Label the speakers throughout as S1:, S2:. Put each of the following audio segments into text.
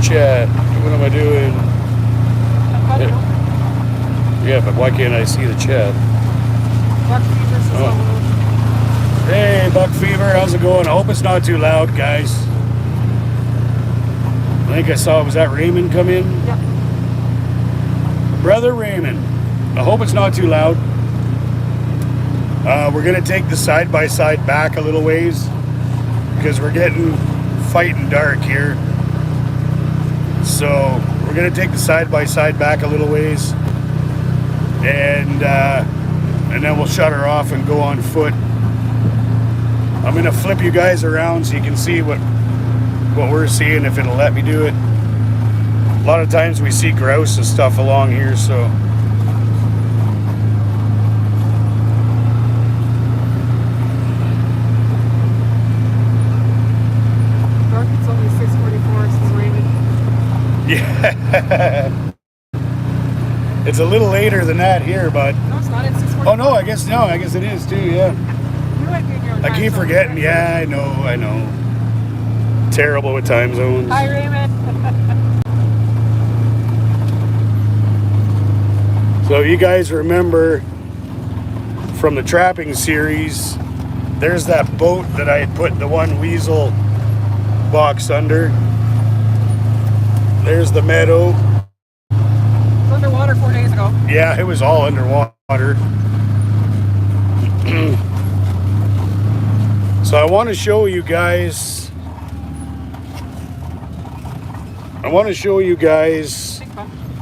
S1: chat. What am I doing? Yeah, but why can't I see the chat?
S2: Buck Fever says hello.
S1: Hey, Buck Fever, how's it going? I hope it's not too loud, guys. I think I saw, was that Raymond come in?
S2: Yeah.
S1: Brother Raymond, I hope it's not too loud. We're going to take the side-by-side back a little ways because we're getting fighting dark here. So we're going to take the side-by-side back a little ways, and then we'll shut her off and go on foot. I'm going to flip you guys around so you can see what we're seeing, if it'll let me do it. A lot of times we see grouse and stuff along here, so
S2: Dark, it's only 6:44, says Raymond.
S1: yeah. It's a little later than that here, but
S2: No, it's not. It's 6:44.
S1: oh no, I guess it is too. Yeah,
S2: You might be in your own
S1: I
S2: time
S1: keep
S2: zone.
S1: forgetting. Yeah, I know. Terrible with time zones.
S2: Hi, Raymond.
S1: So you guys remember from the trapping series, there's that boat that I had put the one weasel box under. There's the meadow.
S2: It was underwater 4 days ago.
S1: Yeah, it was all underwater. So I want to show you guys.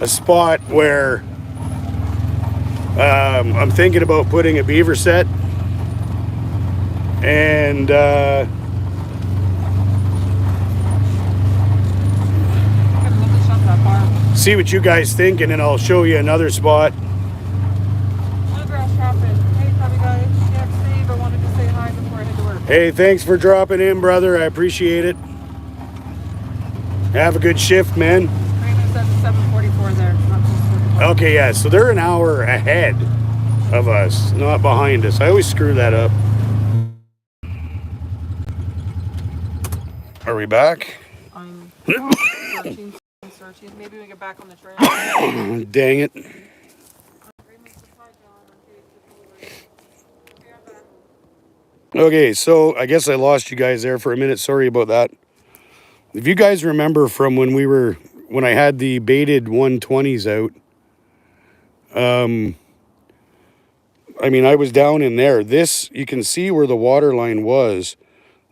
S1: A spot where I'm thinking about putting a beaver set, and see what you guys think, and then I'll show you another spot.
S2: Bluegrass trapping. Hey, probably guys. Yeah, Steve, I wanted to say hi before I head to work.
S1: Hey, thanks for dropping in, brother. I appreciate it. Have a good shift, man.
S2: Raymond says it's 7:44 there, not 6:44.
S1: Okay, yeah, so they're an hour ahead of us, not behind us. I always screw that up. Are we back?
S2: I'm searching. Maybe we get back on the trail.
S1: Dang it. Okay, so I guess I lost you guys there for a minute. Sorry about that. If you guys remember from when I had the baited 120s out, I mean, I was down in there. This, you can see where the water line was.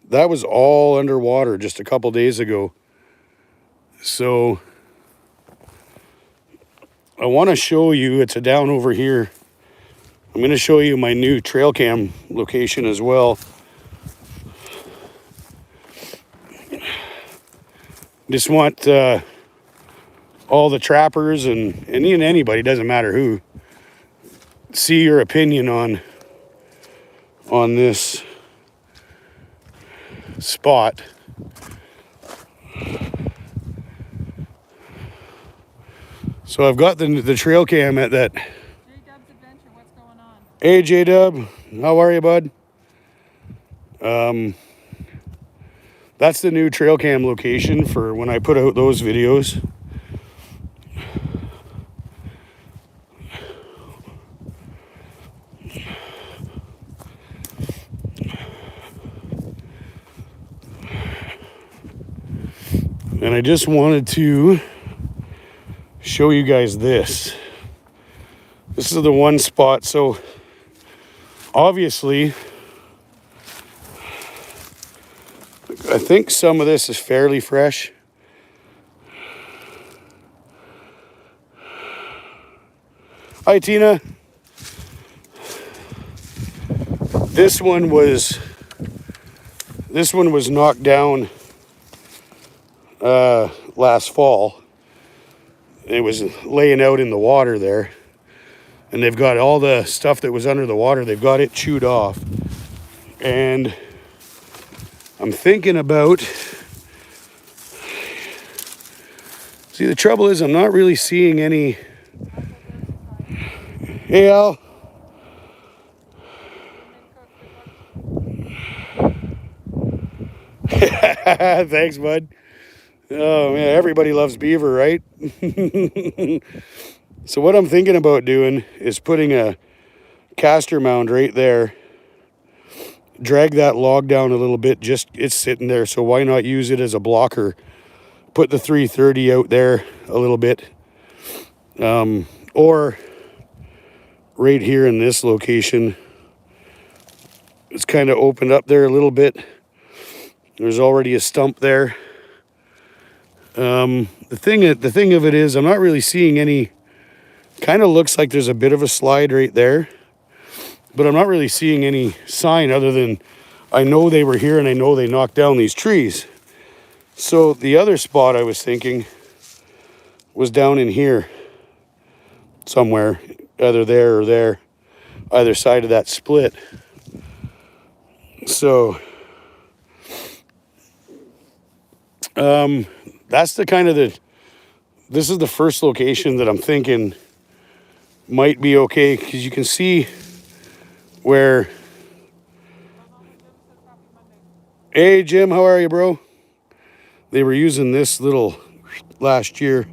S1: That was all underwater just a couple days ago. So I want to show you, it's down over here. I'm going to show you my new trail cam location as well. Just want all the trappers and even anybody, doesn't matter who, see your opinion on this spot. So I've got the trail cam at that.
S2: J-Dub's Adventure, what's going on?
S1: Hey J-Dub, how are you, bud? That's the new trail cam location for when I put out those videos. And I just wanted to show you guys this. This is the one spot. So obviously, I think some of this is fairly fresh. Hi, Tina. This one was knocked down last fall. It was laying out in the water there, and they've got all the stuff that was under the water, they've got it chewed off. And I'm thinking about, see, the trouble is I'm not really seeing any. Hey Al. Thanks, bud. Oh man, everybody loves beaver, right? So what I'm thinking about doing is putting a caster mound right there. Drag that log down a little bit, just it's sitting there, so why not use it as a blocker? Put the 330 out there a little bit. Or right here in this location, it's kind of opened up there a little bit. There's already a stump there. The thing of it is, I'm not really seeing any. Kind of looks like there's a bit of a slide right there, but I'm not really seeing any sign other than I know they were here and I know they knocked down these trees. So the other spot I was thinking was down in here somewhere, either there or there, either side of that split. So that's the kind of this is the first location that I'm thinking might be okay, because you can see where. Hey Jim, how are you, bro? They were using this little last year,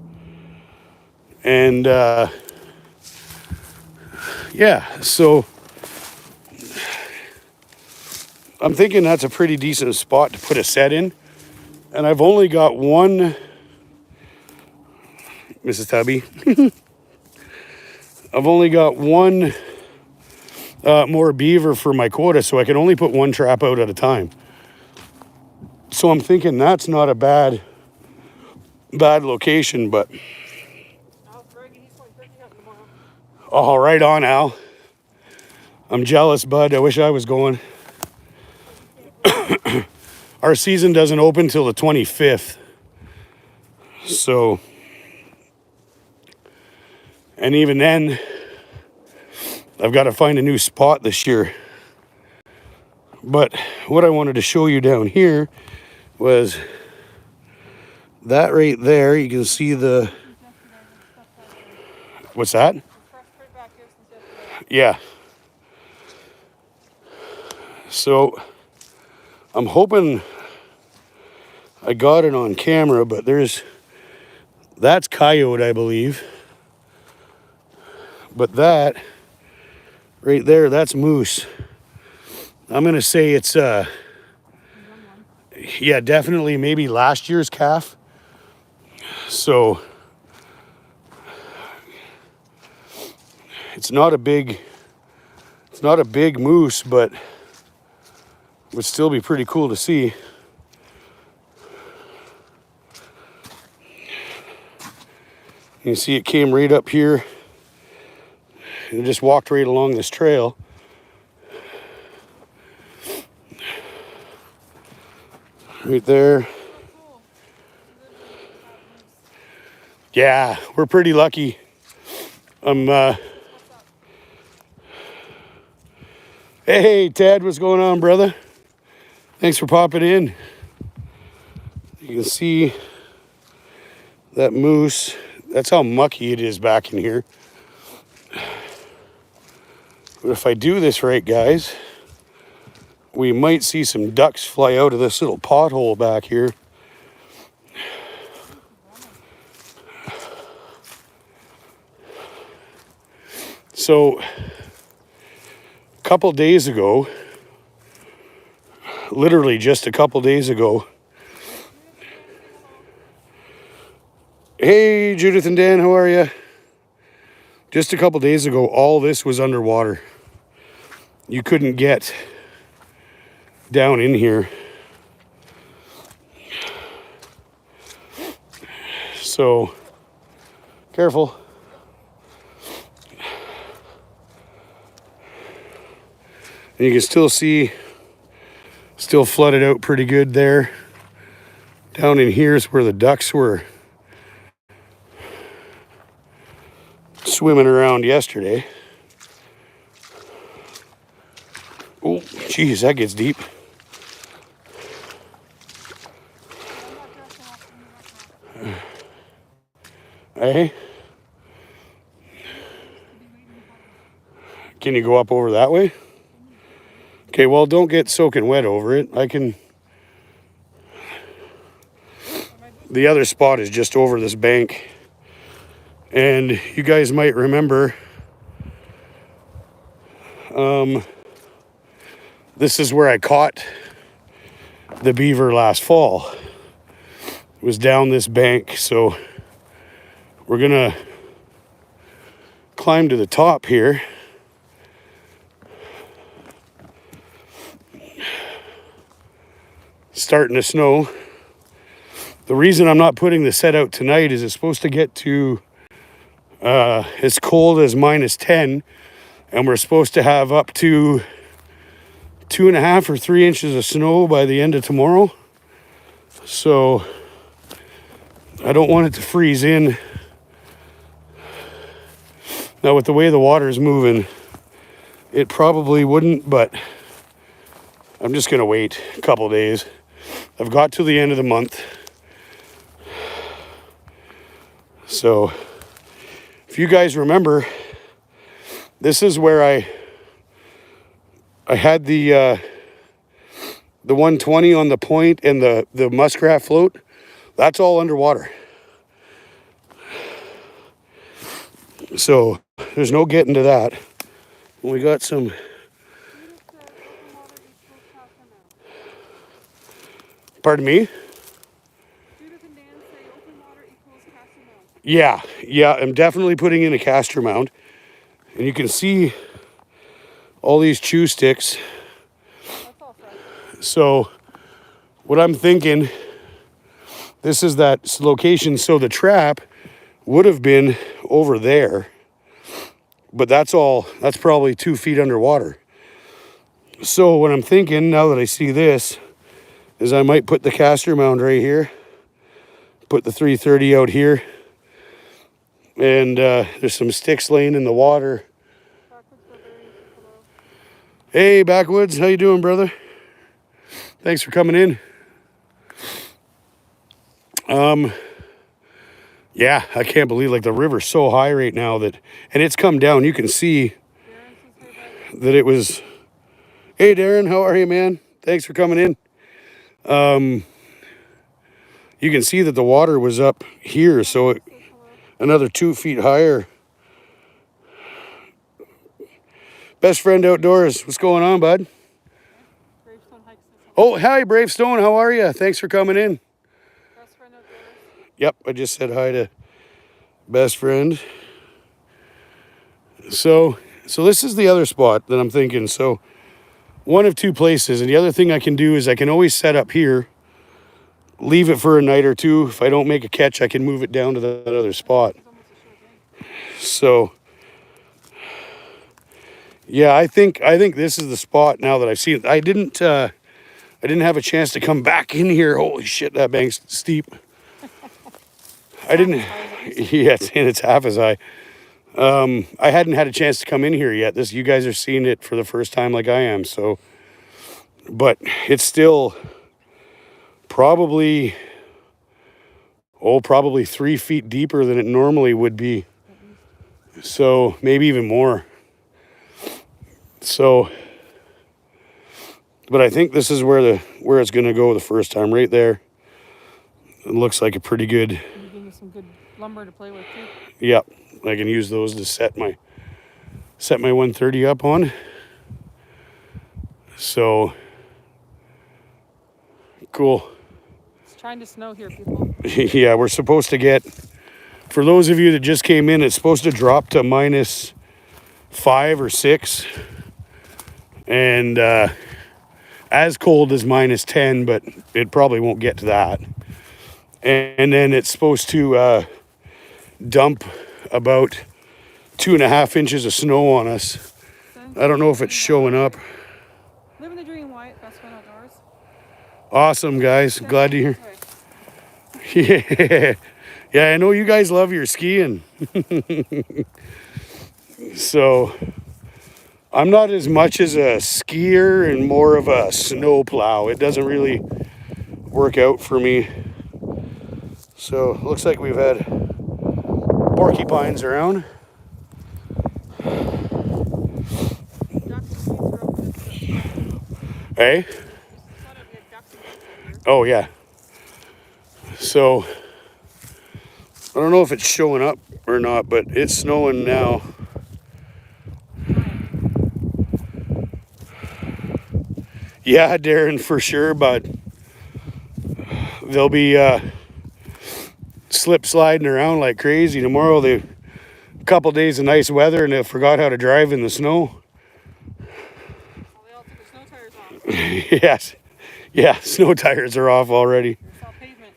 S1: and yeah, so I'm thinking that's a pretty decent spot to put a set in. And I've only got one, Mrs. Tubby. I've only got one more beaver for my quota, so I can only put one trap out at a time. So I'm thinking that's not a bad location, but. Oh, right on, Al. I'm jealous, bud. I wish I was going. Our season doesn't open till the 25th. So, and even then, I've got to find a new spot this year. But what I wanted to show you down here was that right there. You can see the, what's that? Yeah. So I'm hoping I got it on camera, but that's coyote, I believe. But that right there, that's moose. I'm gonna say it's yeah, definitely maybe last year's calf. So it's not a big moose, but would still be pretty cool to see. You can see it came right up here and it just walked right along this trail. Right there. Yeah, we're pretty lucky. Hey Ted, what's going on, brother? Thanks for popping in. You can see that moose. That's how mucky it is back in here. But if I do this right, guys, we might see some ducks fly out of this little pothole back here. So a couple days ago, literally just a couple days ago. Hey, Judith and Dan, how are you? Just a couple days ago, all this was underwater. You couldn't get down in here. So, careful. And you can still see, still flooded out pretty good there. Down in here is where the ducks were swimming around yesterday. Oh, geez, that gets deep. Hey, can you go up over that way? Okay, well, don't get soaking wet over it. I can the other spot is just over this bank. And you guys might remember, this is where I caught the beaver last fall. It was down this bank, so we're gonna climb to the top here. Starting to snow. The reason I'm not putting the set out tonight is it's supposed to get to as cold as -10, and we're supposed to have up to 2.5 or 3 inches of snow by the end of tomorrow. So I don't want it to freeze in. Now with the way the water is moving, it probably wouldn't, but I'm just gonna wait a couple days. I've got to the end of the month. So if you guys remember, this is where I had the 120 on the point and the muskrat float. That's all underwater. So there's no getting to that. We got some. Pardon me? Yeah, I'm definitely putting in a caster mound. And you can see all these chew sticks. So what I'm thinking, this is that location. So the trap would have been over there, but that's probably 2 feet underwater. So what I'm thinking now that I see this is I might put the caster mound right here, put the 330 out here, and there's some sticks laying in the water. Hey, Backwoods, how you doing, brother? Thanks for coming in. Yeah, I can't believe, like, the river's so high right now that, and it's come down. You can see that it was. Hey, Darren, how are you, man? Thanks for coming in. You can see that the water was up here, so another 2 feet higher. Best friend outdoors, what's going on, bud? Oh, hi, Bravestone, how are you? Thanks for coming in. Best friend outdoors. Yep, I just said hi to best friend. So this is the other spot that I'm thinking. So one of two places, and the other thing I can do is I can always set up here, leave it for a night or two. If I don't make a catch, I can move it down to that other spot. So yeah, I think this is the spot now that I've seen it. I didn't have a chance to come back in here. Holy shit, that bank's steep. I didn't. Yeah, it's half as high. I hadn't had a chance to come in here yet. You guys are seeing it for the first time like I am. So, but it's still probably 3 feet deeper than it normally would be. So maybe even more. So, but I think this is where it's going to go the first time, right there. It looks like a pretty good. You're getting some good lumber to play with too. Yep, I can use those to set my 130 up on. So cool. It's trying to snow here, people. Yeah, we're supposed to get. For those of you that just came in, it's supposed to drop to -5 or 6. And as cold as -10, but it probably won't get to that. And then it's supposed to dump about 2.5 inches of snow on us. I don't know if it's showing up. Living the dream, Wyatt. Best friend outdoors. Awesome, guys. Glad to hear. Yeah. Yeah, I know you guys love your skiing. So I'm not as much as a skier and more of a snow plow. It doesn't really work out for me. So looks like we've had porcupines around. Hey? Oh yeah. So I don't know if it's showing up or not, but it's snowing now. Yeah, Darren, for sure, but they'll be slip sliding around like crazy tomorrow. A couple days of nice weather and they forgot how to drive in the snow.
S2: Well, they all took the snow tires off.
S1: Yes. Yeah, snow tires are off already.
S2: It's all pavement.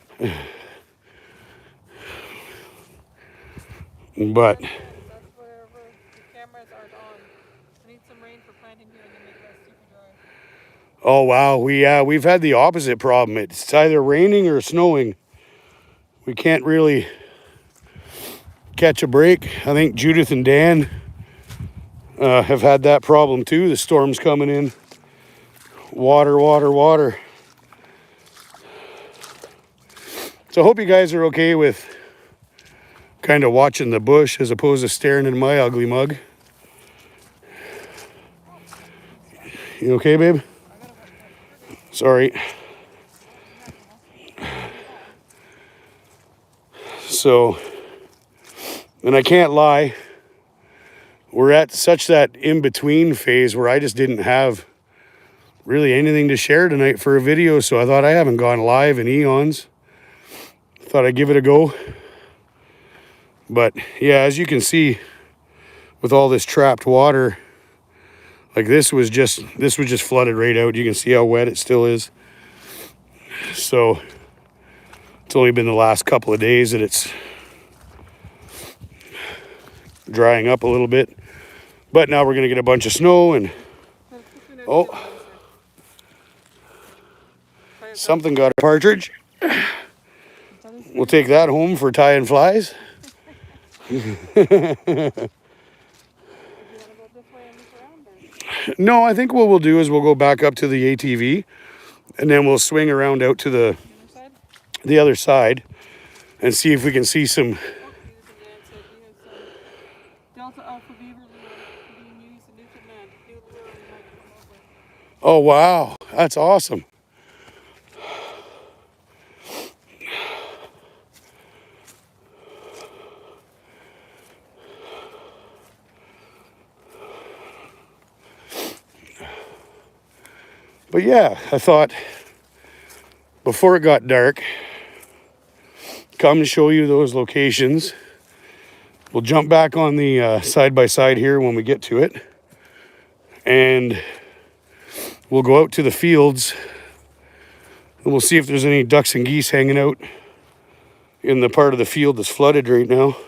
S1: But
S2: That's wherever the cameras aren't on. I need some rain for planting here and then make that super dry.
S1: oh wow, we've had the opposite problem. It's either raining or snowing. We can't really catch a break. I think Judith and Dan have had that problem too. The storm's coming in. Water, water, water. So I hope you guys are okay with kind of watching the bush as opposed to staring in my ugly mug. You okay, babe? Sorry. So, and I can't lie, we're at such that in-between phase where I just didn't have really anything to share tonight for a video, so I thought I haven't gone live in eons. Thought I'd give it a go. But yeah, as you can see, with all this trapped water, like this was just flooded right out. You can see how wet it still is. So it's only been the last couple of days that it's drying up a little bit. But now we're gonna get a bunch of snow and oh, something got a partridge. We'll take that home for tying flies. No, I think what we'll do is we'll go back up to the ATV and then we'll swing around out to the other side and see if we can see some.
S2: Delta Alpha beaver being used in Newfoundland.
S1: Oh wow, that's awesome. But yeah, I thought before it got dark, come show you those locations. We'll jump back on the side-by-side here when we get to it. And we'll go out to the fields and we'll see if there's any ducks and geese hanging out in the part of the field that's flooded right now.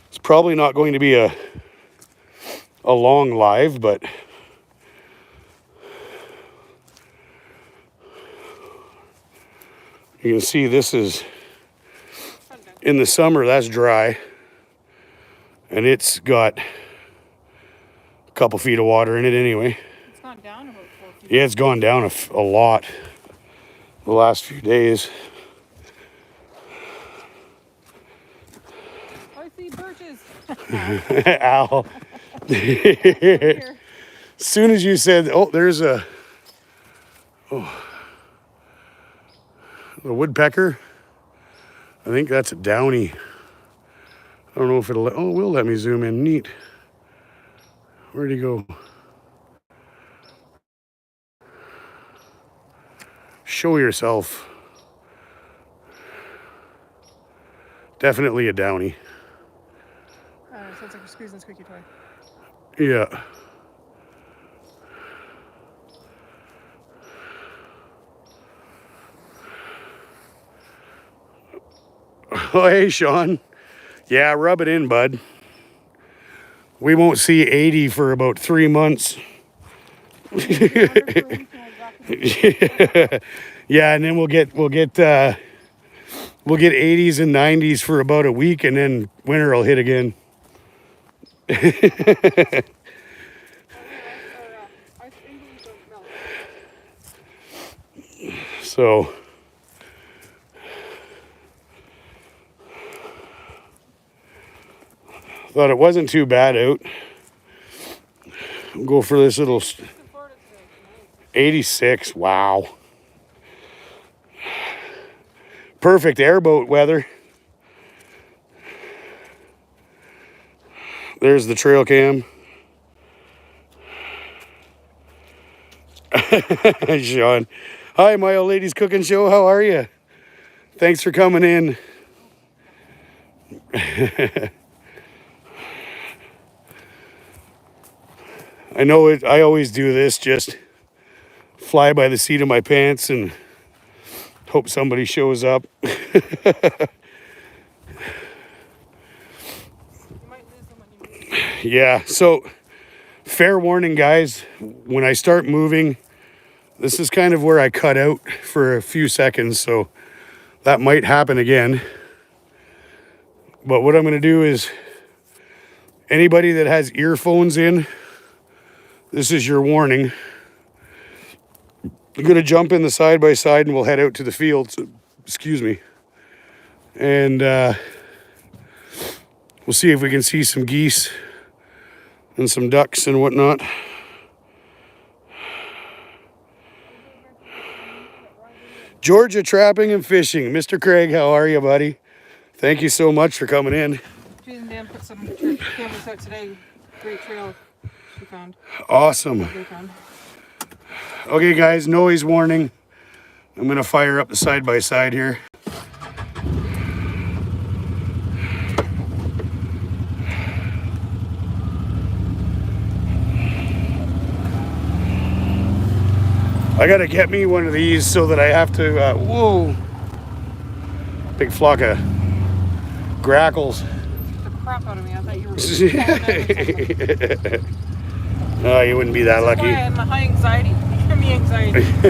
S1: It's probably not going to be a long live, but you can see this is, in the summer, that's dry. And it's got a couple feet of water in it anyway.
S2: It's gone down about 4 feet.
S1: Yeah, it's gone down a lot the last few days.
S2: I see birches.
S1: Ow. As soon as you said, oh, there's a woodpecker. I think that's a downy. I don't know if it'll, oh, it will let me zoom in. Neat. Where'd he go? Show yourself. Definitely a downy.
S2: Sounds like you're squeezing a squeaky toy.
S1: Yeah. Oh, hey, Sean. Yeah, rub it in, bud. We won't see 80 for about 3 months. Yeah, and then we'll get 80s and 90s for about a week, and then winter will hit again. So thought it wasn't too bad out. We'll go for this little 86. Wow. perfect airboat weather. There's the trail cam. Sean. Hi, my old lady's cooking show. How are you? Thanks for coming in. I know it. I always do this, just fly by the seat of my pants and hope somebody shows up. Yeah, so fair warning, guys, when I start moving, this is kind of where I cut out for a few seconds, so that might happen again. But what I'm going to do is, anybody that has earphones in, this is your warning. I'm going to jump in the side-by-side and we'll head out to the fields. Excuse me. And we'll see if we can see some geese and some ducks and whatnot. Georgia Trapping and Fishing. Mr. Craig, how are you, buddy? Thank you so much for coming in.
S2: Jeez and Dan put some cameras out today. Great trail she found.
S1: Awesome. Okay, guys, noise warning. I'm going to fire up the side-by-side here. I got to get me one of these so that I have to, whoa, big flock of grackles.
S2: The crap out of me. I thought you were
S1: Oh, you wouldn't be that lucky.
S2: I have high anxiety. Give me anxiety. So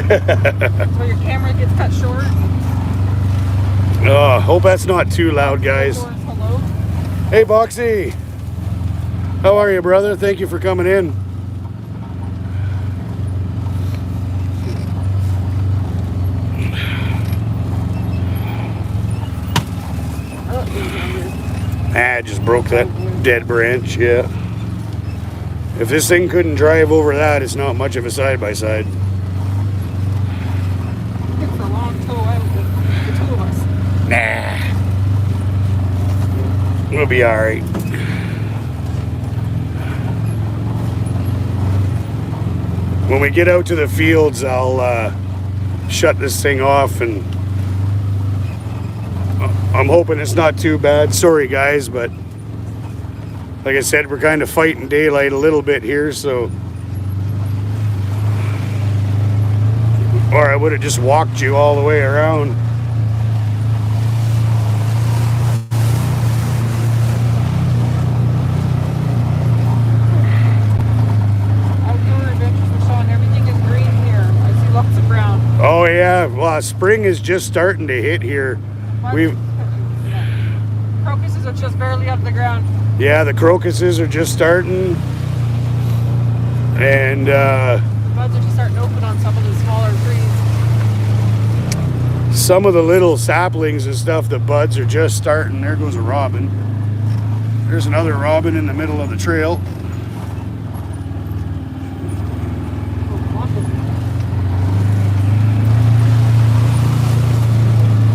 S2: your camera gets cut short.
S1: Oh, hope that's not too loud, guys.
S2: Hello.
S1: Hey, Boxy. How are you, brother? Thank you for coming in. I just broke that dead branch, yeah. If this thing couldn't drive over that, it's not much of a side-by-side.
S2: For a long tow out with the two of us.
S1: Nah. We'll be alright. When we get out to the fields, I'll shut this thing off, and I'm hoping it's not too bad. Sorry, guys, but like I said, we're kind of fighting daylight a little bit here, so. Or I would have just walked you all the way around.
S2: Outdoor adventures for Sean. Everything is green here. I see lots of brown.
S1: Oh yeah, well, spring is just starting to hit here.
S2: Crocuses are just barely out of the ground.
S1: Yeah, the crocuses are just starting, and
S2: Buds are just starting to open on some of the smaller trees.
S1: some of the little saplings and stuff, the buds are just starting. There goes a robin. There's another robin in the middle of the trail.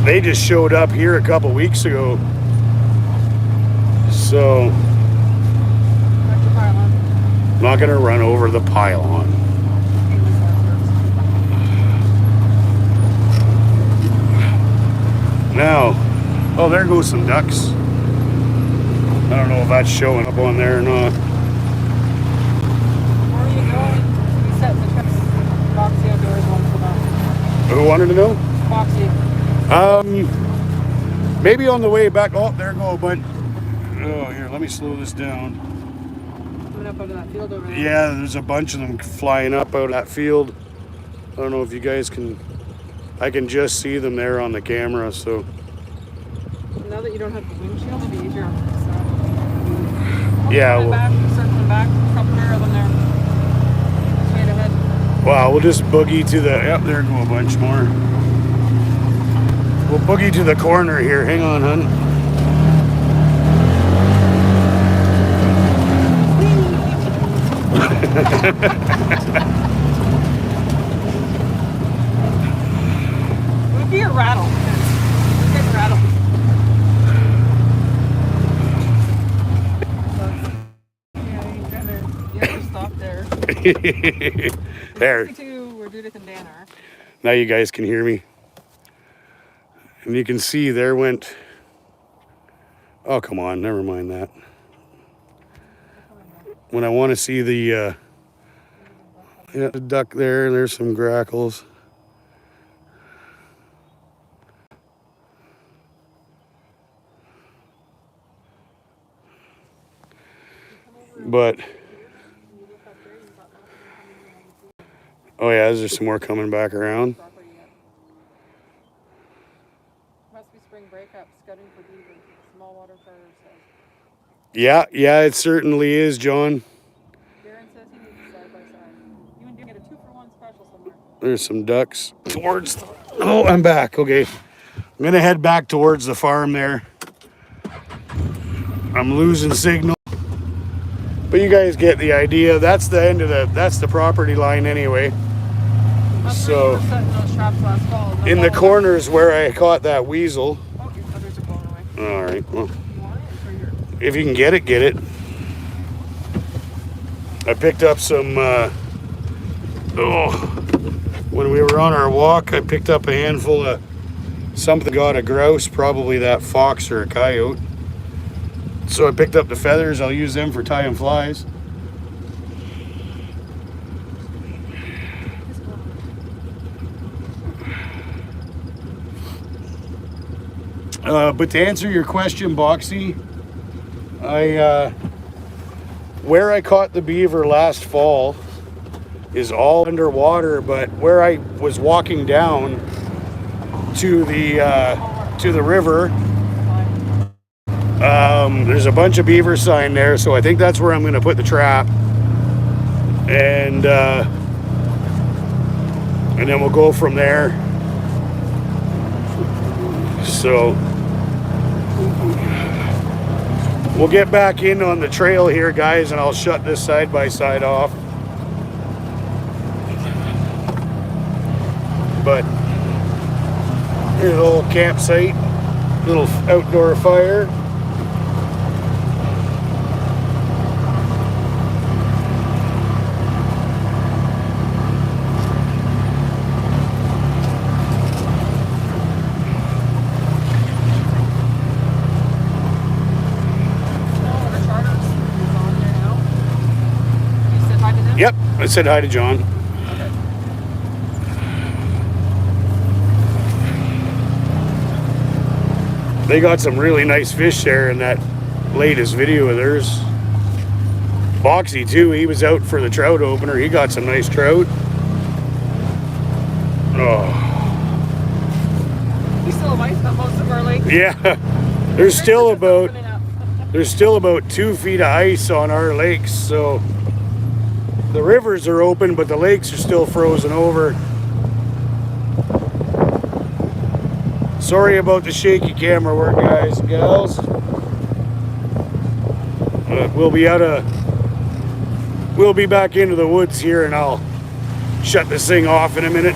S1: They just showed up here a couple weeks ago. So, I'm not going to run over the pylon. Now, oh, there goes some ducks. I don't know if that's showing up on there or not.
S2: Where are you going? We set the trips. Foxy outdoors wants to know.
S1: Who wanted to know?
S2: Foxy.
S1: Maybe on the way back. Oh, there go a bunch. Oh, here, let me slow this down.
S2: Coming up out of that field over there.
S1: Yeah, there's a bunch of them flying up out of that field. I don't know if you guys can. I can just see them there on the camera, so.
S2: Now that you don't have the windshield, it'll be easier. So.
S1: Yeah, well,
S2: circling back, a couple more of them there. Straight ahead.
S1: Well, we'll just boogie to the. Yep, there go a bunch more. We'll boogie to the corner here. Hang on, hun.
S2: It would be a rattle.
S1: There.
S2: 62 where Judith and Dan are.
S1: Now you guys can hear me. And you can see there went... Oh, come on. Never mind that. When I want to see the... yeah, the duck there. There's some grackles. But... Oh yeah, is there some more coming back around?
S2: Must be spring breakup, scudding for beaver. Small water charter says.
S1: Yeah, it certainly is, John.
S2: Darren says he needs a side by side. You and Dan get a 2-for-1 special somewhere.
S1: There's some ducks towards... Oh, I'm back. Okay. I'm going to head back towards the farm there. I'm losing signal. But you guys get the idea. That's the end of that's the property line anyway. So,
S2: Those traps last fall.
S1: in the corners where I caught that weasel.
S2: Oh, your feathers are blown away.
S1: All right. Well,
S2: You want it or your...
S1: if you can get it, get it. I picked up some, when we were on our walk, I picked up a handful of something, got a grouse, probably that fox or a coyote. So I picked up the feathers. I'll use them for tying flies. But to answer your question, Boxy, where I caught the beaver last fall is all underwater, but where I was walking down to the river, there's a bunch of beaver sign there, so I think that's where I'm going to put the trap, and then we'll go from there. So we'll get back in on the trail here, guys, and I'll shut this side by side off. But here's a little campsite, little outdoor fire. Yep, I said hi to John. They got some really nice fish there in that latest video of theirs. Boxy too, he was out for the trout opener. He got some nice trout. Oh.
S2: We still have ice on most of our lakes.
S1: Yeah, there's still about 2 feet of ice on our lakes, so the rivers are open, but the lakes are still frozen over. Sorry about the shaky camera work, guys and gals. We'll be back into the woods here, and I'll shut this thing off in a minute.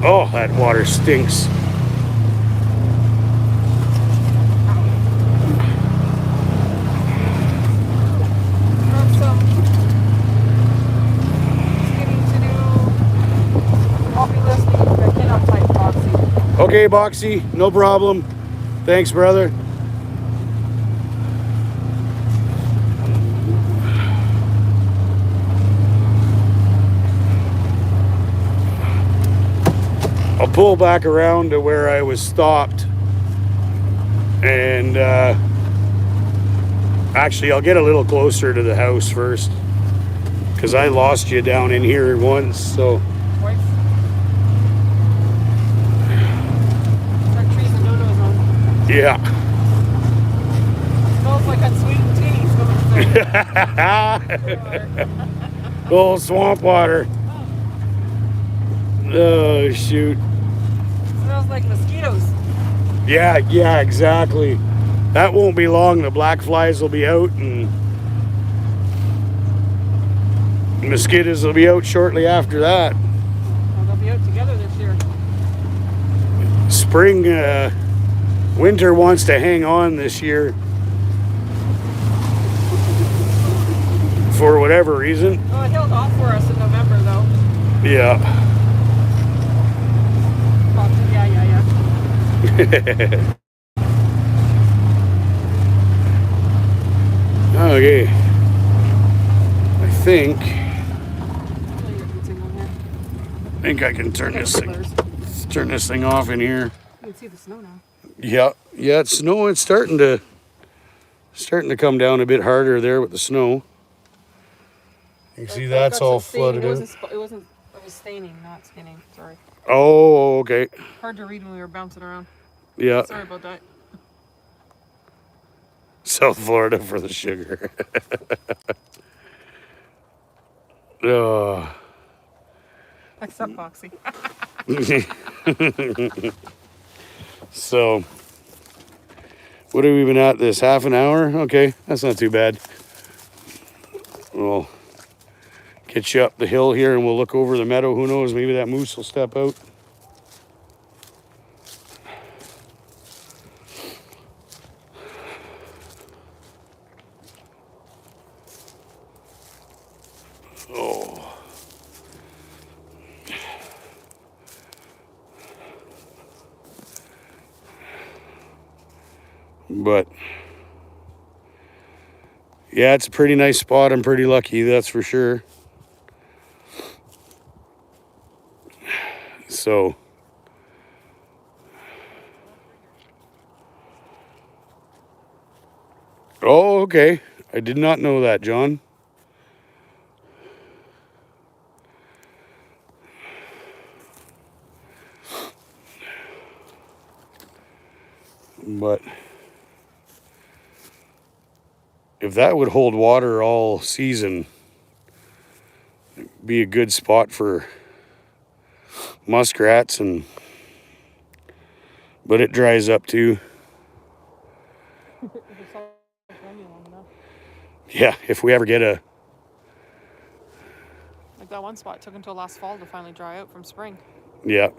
S1: Oh, that water stinks. Okay, Boxy, no problem. Thanks, brother. I'll pull back around to where I was stopped, and actually I'll get a little closer to the house first, because I lost you down in here once, so. Yeah.
S2: Smells like unsweetened tea.
S1: Little swamp water. Oh, shoot.
S2: Smells like mosquitoes.
S1: Yeah, exactly. That won't be long. The black flies will be out, and mosquitoes will be out shortly after that.
S2: Well, they'll be out together this year.
S1: Spring, winter wants to hang on this year. for whatever reason.
S2: Oh, it held off for us in November, though.
S1: Yeah.
S2: Well, yeah.
S1: Okay. I think I can turn this thing off in here.
S2: You can see the snow now.
S1: Yeah, it's snow. It's starting to come down a bit harder there with the snow. You can see that's all flooded in.
S2: It was staining, not spinning. Sorry.
S1: Oh, okay.
S2: Hard to read when we were bouncing around.
S1: Yeah.
S2: Sorry about that.
S1: South Florida for the sugar. Oh.
S2: Except Foxy.
S1: So, what have we been at this? Half an hour? Okay, that's not too bad. We'll get you up the hill here and we'll look over the meadow. Who knows, maybe that moose will step out. Oh. But yeah, it's a pretty nice spot. I'm pretty lucky, that's for sure. So oh, okay. I did not know that, John. But if that would hold water all season, it'd be a good spot for muskrats, but it dries up too. Yeah, if we ever get a...
S2: Like that one spot took until last fall to finally dry out from spring.
S1: Yeah.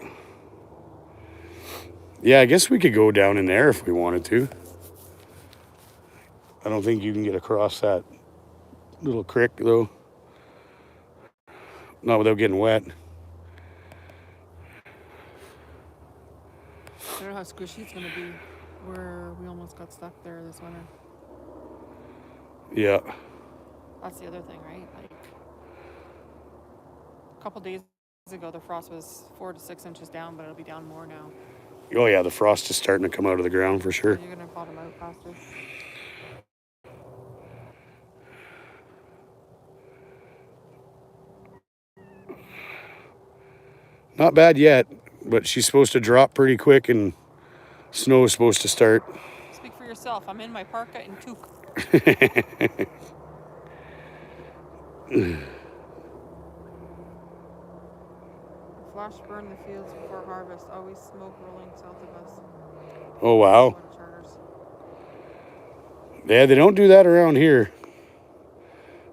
S1: Yeah, I guess we could go down in there if we wanted to. I don't think you can get across that little creek, though. Not without getting wet.
S2: I don't know how squishy it's going to be where we almost got stuck there this winter.
S1: Yeah.
S2: That's the other thing, right? Like a couple days ago, the frost was 4 to 6 inches down, but it'll be down more now.
S1: Oh, yeah, the frost is starting to come out of the ground for sure.
S2: So you're going to bottom out faster.
S1: Not bad yet, but she's supposed to drop pretty quick and snow is supposed to start.
S2: Speak for yourself. I'm in my parka and toque. Flash burn the fields before harvest. Always smoke rolling south of us.
S1: Oh, wow. Yeah, they don't do that around here.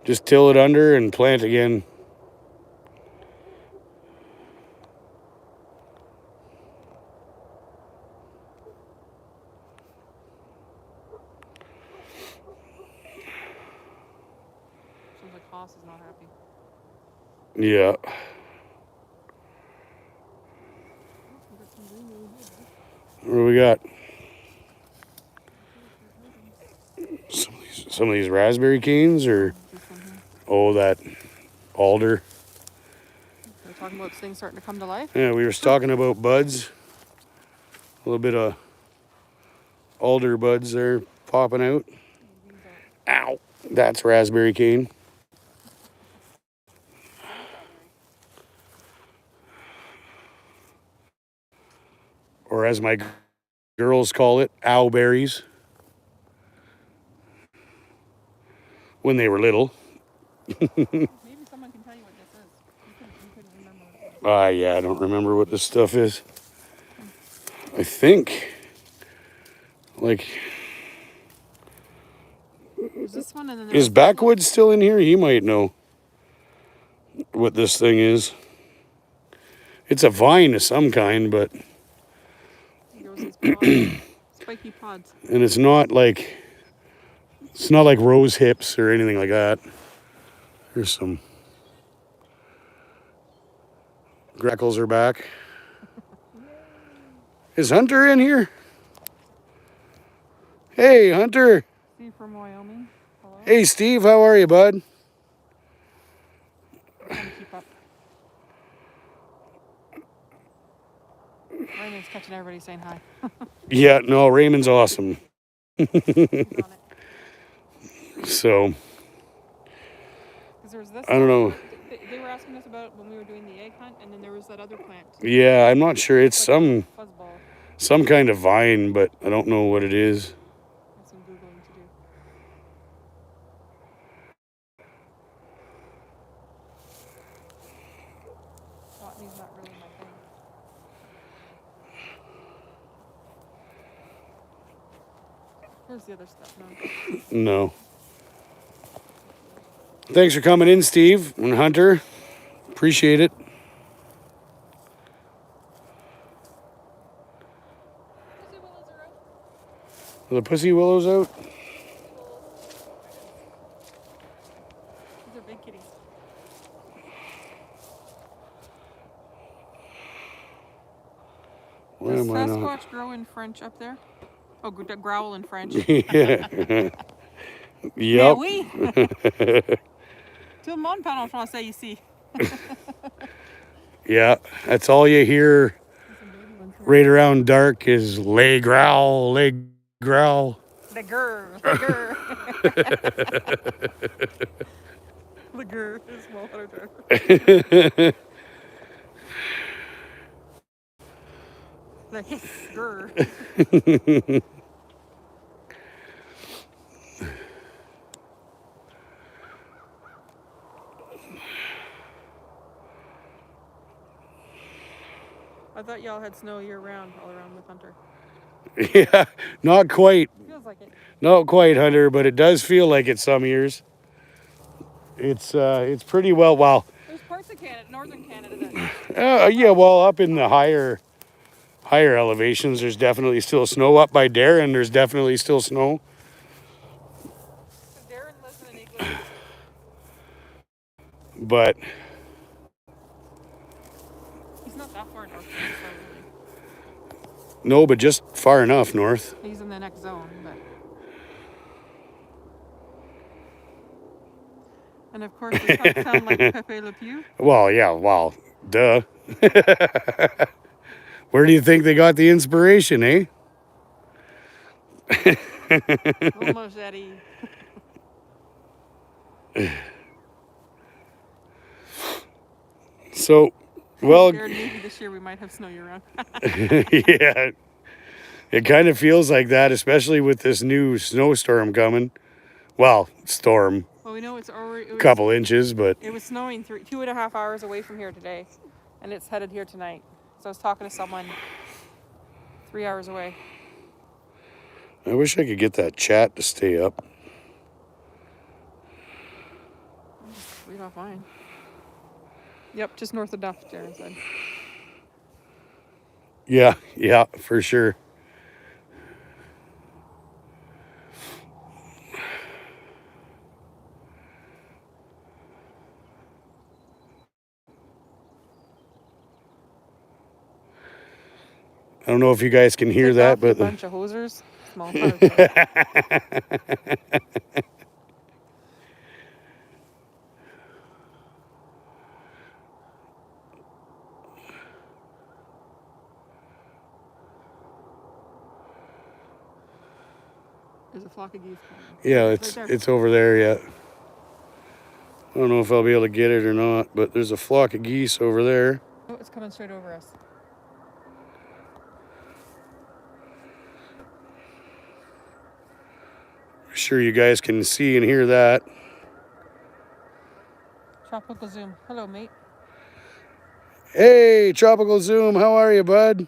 S1: Just till it under and plant again.
S2: Seems like Haas is not happy.
S1: Yeah. What do we got? Some of these raspberry canes, or oh, that alder.
S2: We're talking about things starting to come to life.
S1: Yeah, we were talking about buds. A little bit of alder buds there popping out. Ow, that's raspberry cane. Or as my girls call it, owlberries. When they were little.
S2: Maybe someone can tell you what this is. You couldn't remember what it was.
S1: Yeah, I don't remember what this stuff is. I think, like,
S2: There's this one and then
S1: is Backwoods still in here? He might know what this thing is. It's a vine of some kind, but
S2: spiky pods.
S1: And it's not like rose hips or anything like that. Here's some grackles are back. Is Hunter in here? Hey, Hunter.
S2: Steve from Wyoming. Hello.
S1: Hey, Steve. How are you, bud?
S2: Trying to keep up. Raymond's catching everybody saying hi.
S1: Yeah, no, Raymond's awesome.
S2: He's on it.
S1: So,
S2: 'Cause there was this
S1: I don't know.
S2: They were asking us about when we were doing the egg hunt, and then there was that other plant.
S1: Yeah, I'm not sure. It's
S2: Like a fuzzball.
S1: some kind of vine, but I don't know what it is.
S2: Have some Googling to do. Botany's not really my thing. Here's the other stuff. No.
S1: No. Thanks for coming in, Steve and Hunter. Appreciate it.
S2: Pussy willows are out.
S1: Are the pussy willows out?
S2: These are big kitties.
S1: Why
S2: Does
S1: am I
S2: Sasquatch
S1: not?
S2: grow in French up there? Oh, growl in French.
S1: Yeah.
S2: Mais
S1: Yep.
S2: oui. Tout le monde parle en français ici.
S1: Yeah, that's all you hear right around dark is lay growl, lay growl.
S2: The grr, the grr. The grr is water driver. The hiss grr. I thought y'all had snow year round all around with Hunter.
S1: Yeah, not quite.
S2: Feels like it.
S1: Not quite, Hunter, but it does feel like it some years. It's pretty well. Well,
S2: There's parts of Canada, northern Canada, that
S1: yeah. Well, up in the higher elevations, there's definitely still snow. Up by Darren, there's definitely still snow.
S2: Darren lives in an igloo.
S1: But
S2: He's not that far north. Really.
S1: no, but just far enough north.
S2: He's in the next zone, but. And of course, they sound like Pepe Le Pew.
S1: Well, yeah. Well, duh. Where do you think they got the inspiration, eh?
S2: Almost Eddie.
S1: So, well,
S2: Darren, maybe this year we might have snow year round.
S1: yeah, it kind of feels like that, especially with this new snowstorm coming. Well, storm,
S2: Well, we know it's already.
S1: a couple inches, but
S2: It was snowing 2.5 hours away from here today, and it's headed here tonight. So I was talking to someone 3 hours away.
S1: I wish I could get that chat to stay up.
S2: Read off mine. Yep, just north of Duff, Darren said.
S1: Yeah, for sure. I don't know if you guys can hear that, but
S2: a bunch of hosers. Small part. There's a flock of geese coming.
S1: yeah,
S2: Right there.
S1: it's over there yet. I don't know if I'll be able to get it or not, but there's a flock of geese over there.
S2: Oh, it's coming straight over us.
S1: Sure you guys can see and hear that.
S2: Tropical Zoom. Hello, mate.
S1: Hey, Tropical Zoom, how are you, bud?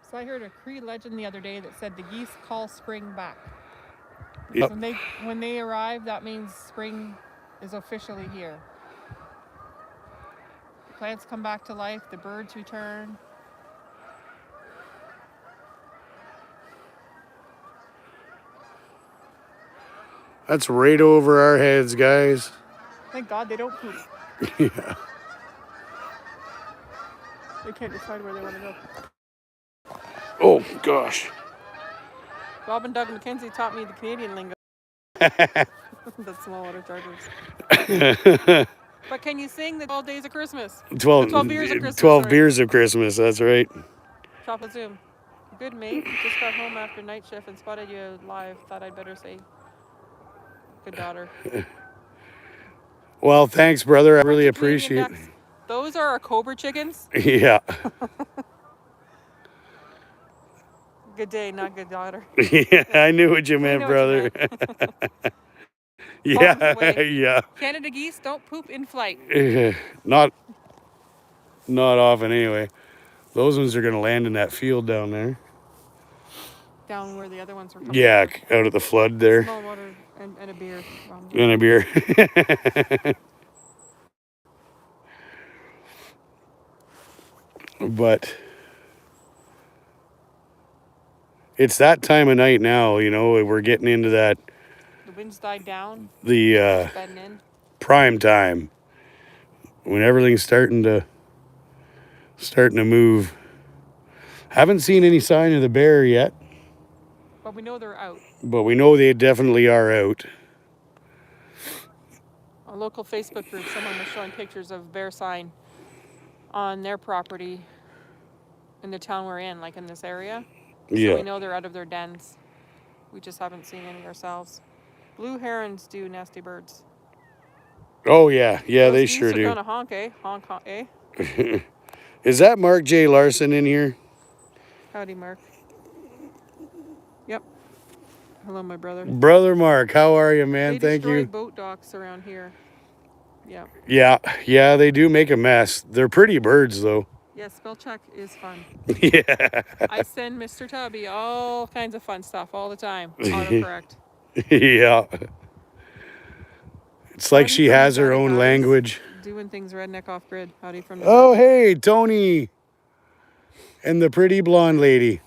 S2: So I heard a Cree legend the other day that said the geese call spring back.
S1: Yep.
S2: When they arrive, that means spring is officially here. plants come back to life, the birds return.
S1: That's right over our heads, guys.
S2: Thank God they don't poop.
S1: Yeah.
S2: They can't decide where they want to go.
S1: Oh, gosh.
S2: Robin Doug McKenzie taught me the Canadian lingo. That's small water chargers. But can you sing the 12 days of Christmas?
S1: 12
S2: beers of Christmas.
S1: 12
S2: sorry.
S1: beers of Christmas, that's right.
S2: Chocolate Zoom. Good mate. Just got home after night shift and spotted you live. Thought I'd better say good daughter.
S1: Well, thanks, brother. I really
S2: Bunch of Canadian
S1: appreciate it.
S2: ducks. Those are our Cobra chickens.
S1: Yeah.
S2: Good day, not good daughter.
S1: Yeah, I knew what you meant,
S2: know what
S1: brother.
S2: you
S1: Yeah, yeah.
S2: Canada geese don't poop in flight.
S1: Not often anyway. Those ones are going to land in that field down there.
S2: Down where the other ones were coming
S1: Yeah,
S2: from.
S1: out of the flood there.
S2: Small water and a beer.
S1: And a beer. But it's that time of night now, you know, we're getting into that,
S2: The winds died down.
S1: the
S2: Bedding in.
S1: prime time when everything's starting to move. Haven't seen any sign of the bear yet,
S2: But we know they're out.
S1: but we know they definitely are out.
S2: A local Facebook group, someone was showing pictures of bear sign on their property in the town we're in, like in this area. So
S1: Yeah.
S2: we know they're out of their dens. We just haven't seen any ourselves. Blue herons do nasty birds.
S1: Oh yeah, yeah,
S2: Those
S1: they
S2: geese
S1: sure
S2: are
S1: do.
S2: gonna honk, eh? Honk, honk, eh?
S1: Is that Mark J. Larson in here?
S2: Howdy, Mark. Yep. Hello, my brother.
S1: Brother Mark, how are you, man?
S2: They
S1: Thank
S2: destroy
S1: you.
S2: boat docks around here. Yeah.
S1: Yeah, they do make a mess. They're pretty birds, though.
S2: Yeah, spell check is fun.
S1: Yeah.
S2: I send Mr. Tubby all kinds of fun stuff all the time. Autocorrect.
S1: Yeah. It's like
S2: Howdy
S1: she
S2: from
S1: has
S2: the
S1: her
S2: Valley
S1: own
S2: guys.
S1: language.
S2: Doing things redneck off grid. Howdy from the
S1: Oh, hey, Tony. And the pretty blonde lady.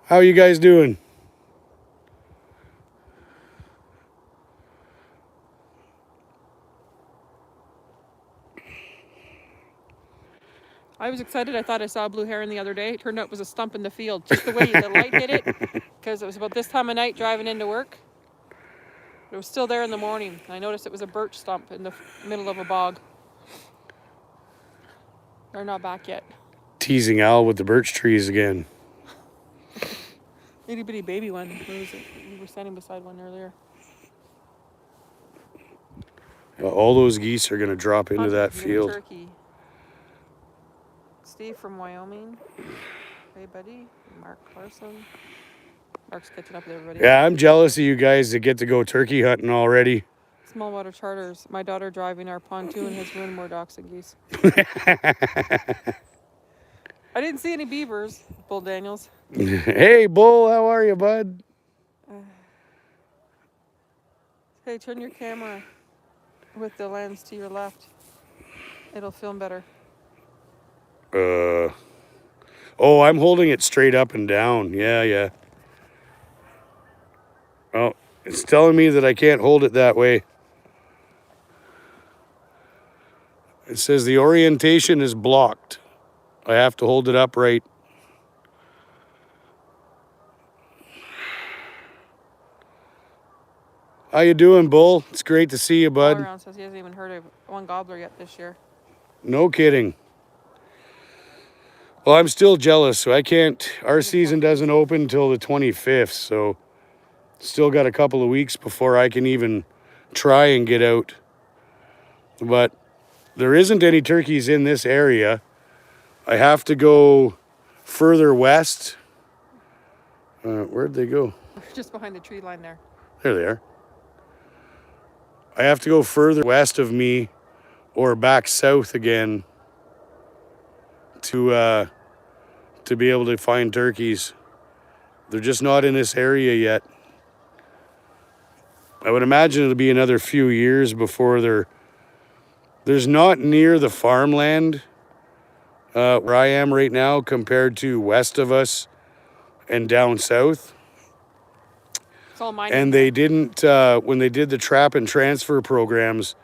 S1: How you guys doing?
S2: I was excited. I thought I saw a blue heron the other day. It turned out it was a stump in the field. Just the way the light hit it. Because it was about this time of night driving into work. It was still there in the morning. I noticed it was a birch stump in the middle of a bog. They're not back yet.
S1: Teasing Al with the birch trees again.
S2: Itty bitty baby one. Where was it? We were standing beside one earlier.
S1: All those geese are going to drop into
S2: Hunting
S1: that
S2: for
S1: field.
S2: Turkey. Steve from Wyoming. Hey, buddy. Mark Carson. Mark's catching up with everybody.
S1: Yeah, I'm jealous of you guys that get to go turkey hunting already.
S2: Small water charters. My daughter driving our pontoon has ruined more ducks and geese. I didn't see any beavers, Bull Daniels.
S1: Hey, Bull, how are you, bud?
S2: Hey, turn your camera with the lens to your left. It'll film better.
S1: Oh, I'm holding it straight up and down. Yeah. Oh, it's telling me that I can't hold it that way. It says the orientation is blocked. I have to hold it upright. How you doing, Bull? It's great to see you,
S2: All
S1: bud.
S2: around says he hasn't even heard of one gobbler yet this year.
S1: No kidding. Well, I'm still jealous, so I can't. Our season doesn't open until the 25th, so still got a couple of weeks before I can even try and get out. But there isn't any turkeys in this area. I have to go further west. Where'd they go?
S2: Just behind the tree line there.
S1: There they are. I have to go further west of me or back south again to be able to find turkeys. They're just not in this area yet. I would imagine it'll be another few years before they're There's not near the farmland where I am right now compared to west of us and down south.
S2: It's all mining.
S1: And they didn't, when they did the trap and transfer programs,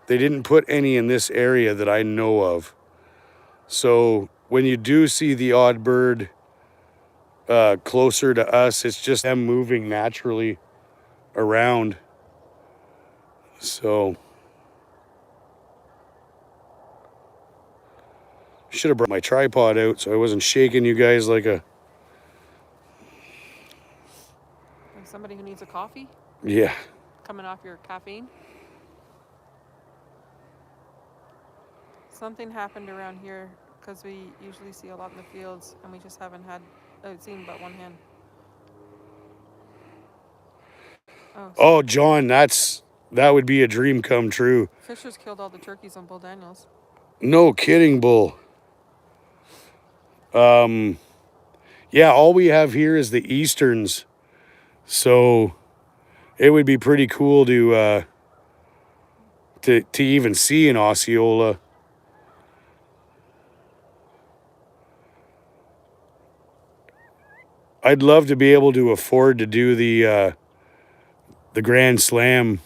S1: they didn't put any in this area that I know of. So when you do see the odd bird closer to us, it's just them moving naturally around. So should have brought my tripod out so I wasn't shaking you guys like a...
S2: Like somebody who needs a coffee?
S1: Yeah.
S2: Coming off your caffeine? Something happened around here because we usually see a lot in the fields and we just haven't seen but one hen.
S1: Oh, John, that would be a dream come true.
S2: Fishers killed all the turkeys on Bull Daniels.
S1: No kidding, Bull. Yeah, all we have here is the Easterns. So it would be pretty cool to even see an Osceola. I'd love to be able to afford to do the Grand Slam,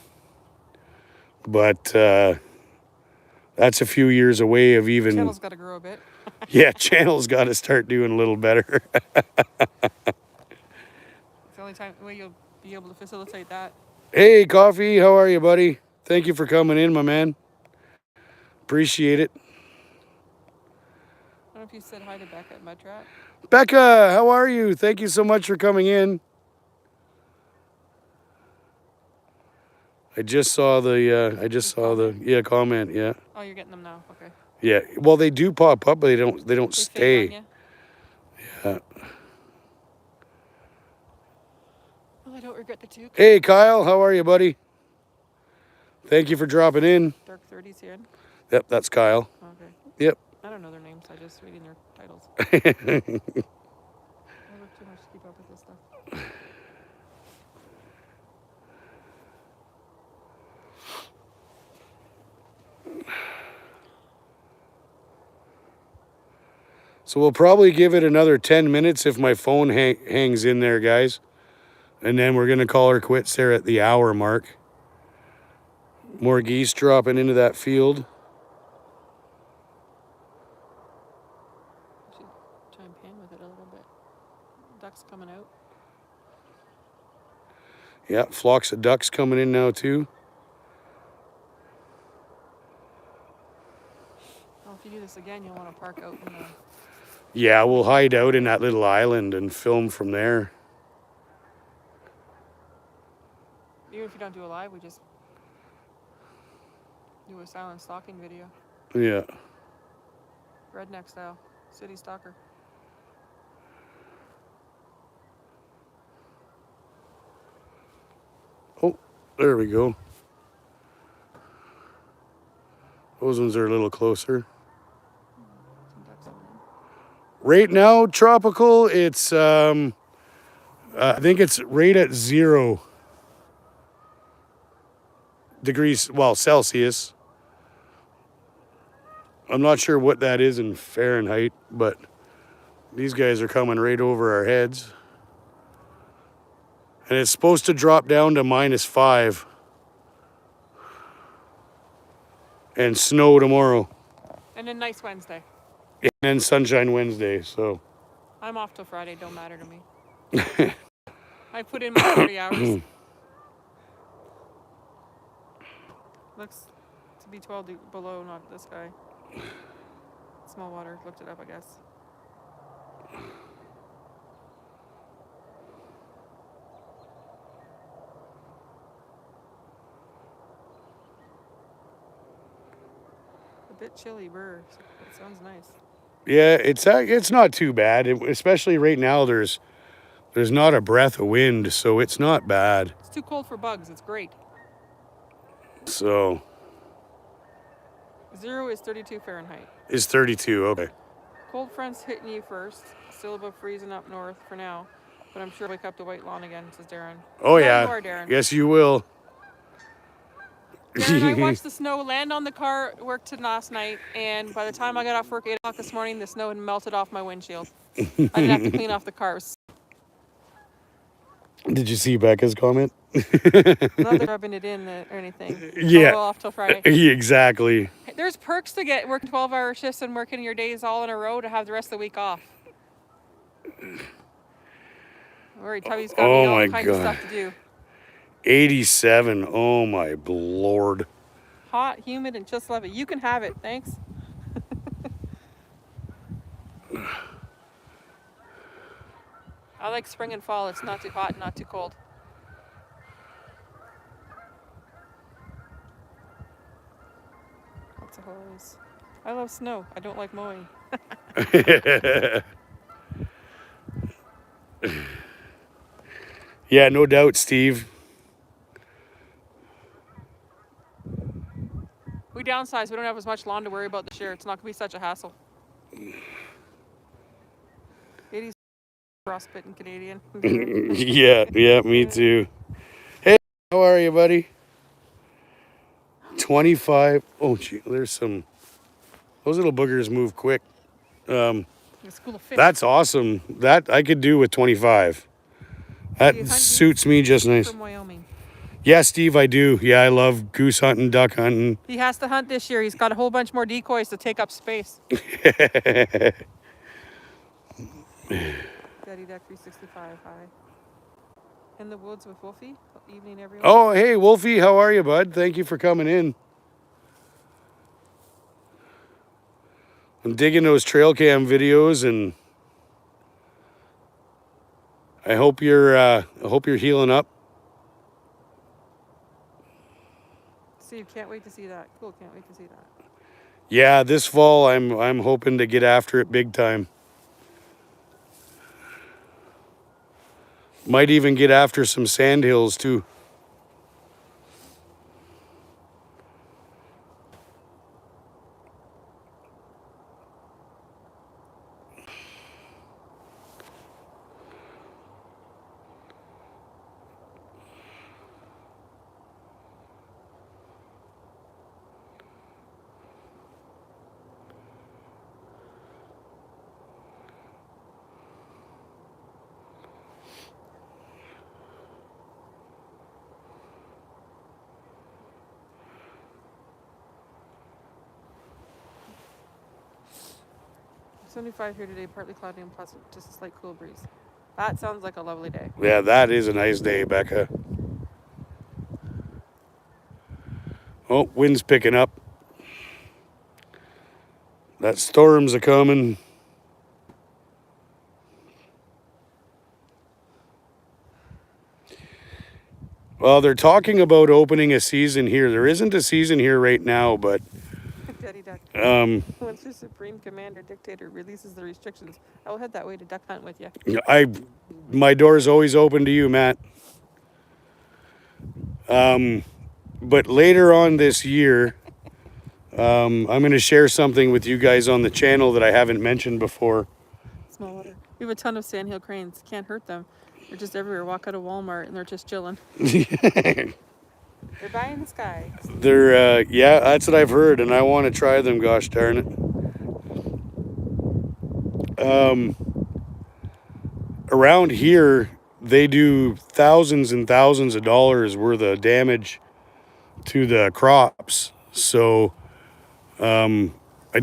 S1: but that's a few years away of even...
S2: Channel's got to grow a bit.
S1: Yeah, Channel's got to start doing a little better.
S2: It's the only way you'll be able to facilitate that.
S1: Hey, Coffee, how are you, buddy? Thank you for coming in, my man. Appreciate it.
S2: I don't know if you said hi to Becca at Mudrat.
S1: Becca, how are you? Thank you so much for coming in. I just saw the comment, yeah.
S2: Oh, you're getting them now. Okay.
S1: Yeah. Well, they do pop up, but they don't stay.
S2: Yeah.
S1: Yeah.
S2: Well, I don't regret the toque.
S1: Hey, Kyle, how are you, buddy? Thank you for dropping in.
S2: Dark 30s here.
S1: Yep, that's Kyle.
S2: Okay.
S1: Yep.
S2: I don't know their names. I just reading their titles. I work too much to keep up with this stuff.
S1: So we'll probably give it another 10 minutes if my phone hangs in there, guys. And then we're going to call her quits there at the hour mark. More geese dropping into that field.
S2: I should try and pan with it a little bit. Ducks coming out.
S1: Yeah, flocks of ducks coming in now too.
S2: Well, if you do this again, you'll want to park out in the...
S1: Yeah, we'll hide out in that little island and film from there.
S2: Even if you don't do a live, we just do a silent stalking video.
S1: Yeah.
S2: Redneck style. City stalker.
S1: Oh, there we go. Those ones are a little closer.
S2: Some ducks coming in.
S1: Right now, tropical, it's, I think it's right at 0 degrees, well, Celsius. I'm not sure what that is in Fahrenheit, but these guys are coming right over our heads. And it's supposed to drop down to -5 and snow tomorrow.
S2: And then nice Wednesday.
S1: And then Sunshine Wednesday, so.
S2: I'm off till Friday. Don't matter to me. I put in my 40 hours. Looks to be 12 below, not this guy. Small water. Looked it up, I guess. A bit chilly, burr. It sounds nice.
S1: Yeah, it's not too bad, especially right now. There's not a breath of wind, so it's not bad.
S2: It's too cold for bugs. It's great.
S1: So
S2: 0 is 32 Fahrenheit.
S1: is 32, okay.
S2: Cold front's hitting you first. Still above freezing up north for now. But I'm sure I'll wake up to white lawn again, says Darren.
S1: Oh,
S2: Yeah,
S1: yeah.
S2: you are, Darren.
S1: Yes, you will.
S2: Darren, I watched the snow land on the car at work last night, and by the time I got off work 8 o'clock this morning, the snow had melted off my windshield. I didn't have to clean off the cars.
S1: Did you see Becca's comment?
S2: Not that rubbing it in or anything.
S1: Yeah.
S2: Oh, off till Friday.
S1: Exactly.
S2: There's perks to get working 12-hour shifts and working your days all in a row to have the rest of the week off. Or Tubby's got me all kinds of stuff to do.
S1: 87. Oh my lord.
S2: Hot, humid, and just love it. You can have it. Thanks. I like spring and fall. It's not too hot and not too cold. Lots of hose. I love snow. I don't like mowing.
S1: Yeah, no doubt, Steve.
S2: We downsized. We don't have as much lawn to worry about this year. It's not going to be such a hassle. 80s frostbitten Canadian.
S1: yeah, me too. Hey, how are you, buddy? 25. Oh, gee, there's some. Those little boogers move quick.
S2: The school of fish.
S1: That's awesome. That I could do with 25. That suits me just nice.
S2: From Wyoming.
S1: Yeah, Steve, I do. Yeah, I love goose hunting, duck hunting.
S2: He has to hunt this year. He's got a whole bunch more decoys to take up space. Daddy Duck 365, hi. In the woods with Wolfie. Evening, everyone.
S1: Oh, hey, Wolfie, how are you, bud? Thank you for coming in. I'm digging those trail cam videos, and I hope you're healing up.
S2: Steve, can't wait to see that. Cool, can't wait to see that.
S1: Yeah, this fall I'm hoping to get after it big time. Might even get after some sandhills too.
S2: It's 75 here today, partly cloudy and pleasant, just a slight cool breeze. That sounds like a lovely day.
S1: Yeah, that is a nice day, Becca. Oh, wind's picking up. That storm's a coming. Well, they're talking about opening a season here. There isn't a season here right now, but
S2: Daddy Duck. Once your supreme commander dictator releases the restrictions, I will head that way to duck hunt with you.
S1: My door's always open to you, Matt. But later on this year, I'm going to share something with you guys on the channel that I haven't mentioned before.
S2: Small water. We have a ton of sandhill cranes. Can't hurt them. They're just everywhere. Walk out of Walmart and they're just chilling. They're buying the sky.
S1: They're, yeah, that's what I've heard, and I want to try them, gosh darn it. Around here, they do thousands and thousands of dollars worth of damage to the crops. So, I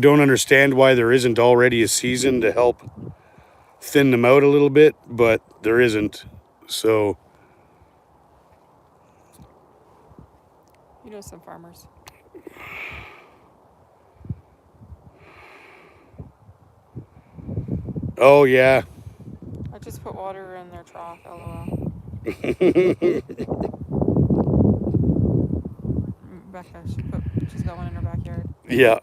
S1: don't understand why there isn't already a season to help thin them out a little bit, but there isn't. So,
S2: You know some farmers.
S1: oh yeah.
S2: I just put water in their trough, lol. Becca, she's got one in her backyard.
S1: Yeah.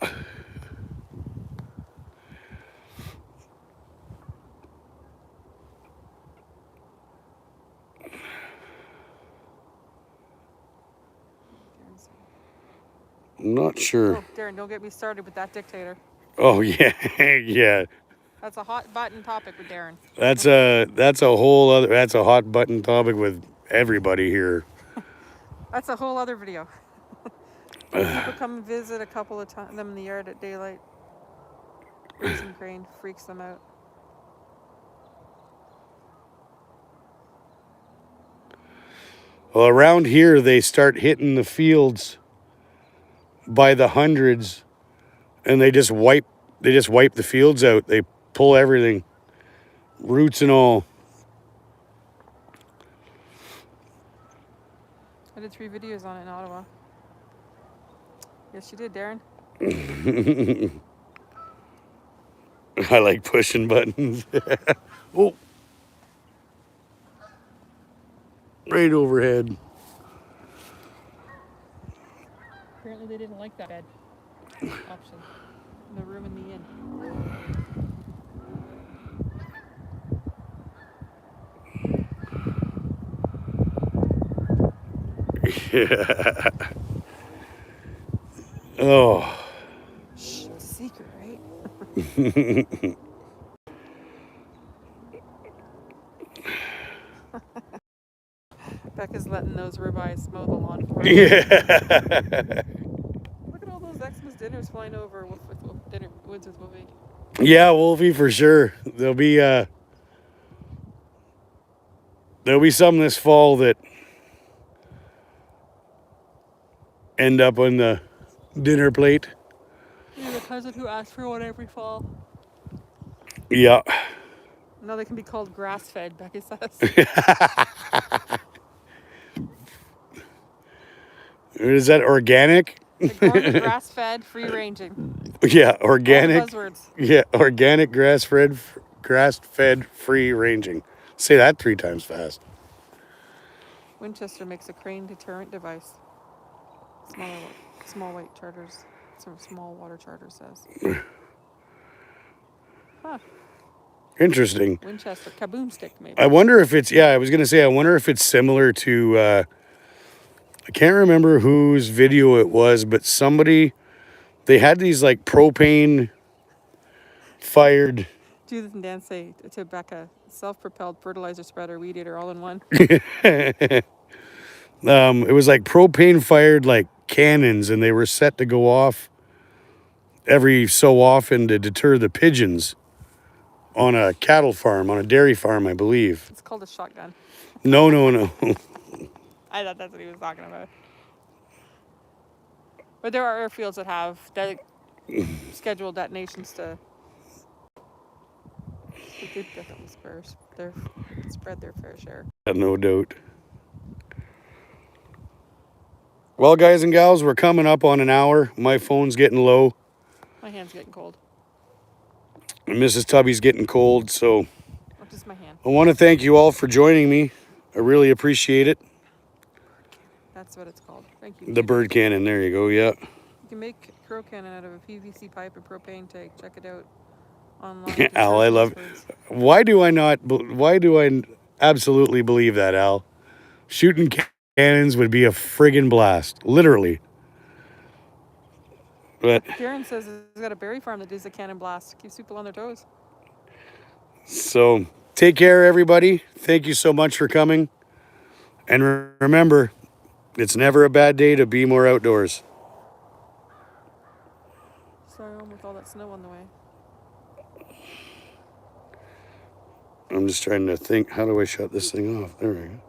S1: I'm not sure.
S2: Oh, Darren, don't get me started with that dictator.
S1: Oh yeah, yeah.
S2: That's a hot button topic with Darren.
S1: That's a hot button topic with everybody here.
S2: That's a whole other video. People come visit a couple of them in the yard at daylight. Racing crane freaks them out.
S1: Well, around here they start hitting the fields by the hundreds, and they just wipe the fields out. They pull everything, roots and all.
S2: I did 3 videos on it in Ottawa. Yes, you did, Darren.
S1: I like pushing buttons. Oh, right overhead.
S2: Apparently they didn't like that bed option. The room in the inn.
S1: Yeah. Oh.
S2: Shh, it's a secret, right? Becca's letting those ribeyes mow the lawn for her.
S1: Yeah.
S2: Look at all those Xmas dinners flying over woods with Wolfie.
S1: Yeah, Wolfie for sure. There'll be some this fall that end up on the dinner plate.
S2: You have a cousin who asks for one every fall.
S1: Yeah.
S2: Now they can be called grass-fed, Becky says.
S1: Is that organic?
S2: The corn is grass-fed, free-ranging.
S1: Yeah,
S2: All
S1: organic.
S2: the buzzwords.
S1: Yeah, organic, grass-fed, free-ranging. Say that 3 times fast.
S2: Winchester makes a crane deterrent device. Small white charters. Some small water charter says. Huh.
S1: Interesting.
S2: Winchester kaboom stick maybe.
S1: I wonder if it's, I was gonna say, I wonder if it's similar to, I can't remember whose video it was, but they had these like propane fired.
S2: Judith and Dan say to Becca, self-propelled fertilizer spreader, weed eater, all in one.
S1: It was like propane fired like cannons, and they were set to go off every so often to deter the pigeons on a cattle farm, on a dairy farm, I believe.
S2: It's called a shotgun.
S1: No.
S2: I thought that's what he was talking about. But there are airfields that have scheduled detonations to definitely spread their fair share.
S1: No doubt. Well, guys and gals, we're coming up on an hour. My phone's getting low.
S2: My hand's getting cold.
S1: And Mrs. Tubby's getting cold, so
S2: Or just my hand.
S1: I want to thank you all for joining me. I really appreciate it.
S2: That's what it's called. Thank you.
S1: The bird cannon, there you go, yeah.
S2: You can make crow cannon out of a PVC pipe and propane tank. Check it out online.
S1: Al, I love. Why do I absolutely believe that, Al? Shooting cannons would be a friggin' blast, literally. But
S2: Darren says he's got a berry farm that does a cannon blast. Keeps people on their toes.
S1: so take care, everybody. Thank you so much for coming. And remember, it's never a bad day to be more outdoors.
S2: Sorry, with all that snow on the way.
S1: I'm just trying to think, how do I shut this thing off? There we go.